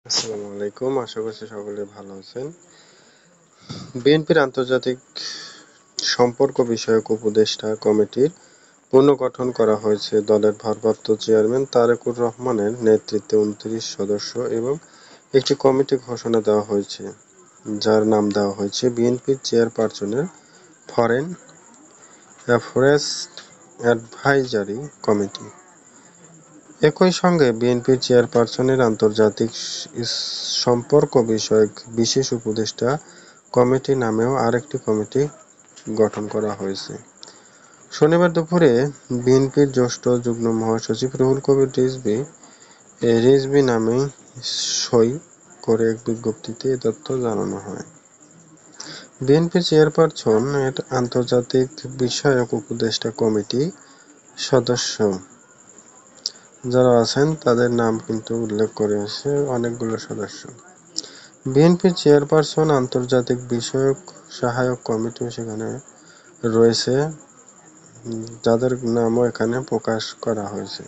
আসসালামু আলাইকুম, আশা করছি সকলে ভালো আছেন। বিএনপির আন্তর্জাতিক সম্পর্ক বিষয়ক উপদেষ্টা কমিটির পুনর্গঠন করা হয়েছে। দলের ভারপ্রাপ্ত চেয়ারম্যান তারেকুর রহমানের নেতৃত্বে ২৯ সদস্য এবং একটি কমিটি ঘোষণা দেওয়া হয়েছে, যার নাম দেওয়া হয়েছে বিএনপির চেয়ারপারসনের ফরেন অ্যাফেয়ার্স অ্যাডভাইজারি কমিটি। একই সঙ্গে বিএনপির চেয়ারপারসনের আন্তর্জাতিক সম্পর্ক বিষয়ক বিশেষ উপদেষ্টা কমিটি নামেও আরেকটি কমিটি গঠন করা হয়েছে। শনিবার দুপুরে বিএনপির জ্যেষ্ঠ যুগ্ম মহাসচিব রুহুল কবির রিজভী নামে সই করে এক বিজ্ঞপ্তিতে এ তথ্য জানানো হয়। বিএনপির চেয়ারপারসন এর আন্তর্জাতিক বিষয়ক উপদেষ্টা কমিটি সদস্য যারা আছেন তাদের নাম কিন্তু উল্লেখ করেছে অনেকগুলো সদস্য। বিএনপির চেয়ারপারসন আন্তর্জাতিক বিষয়ক সহায়ক কমিটিও সেখানে রয়েছে, যাদের নামও এখানে প্রকাশ করা হয়েছে।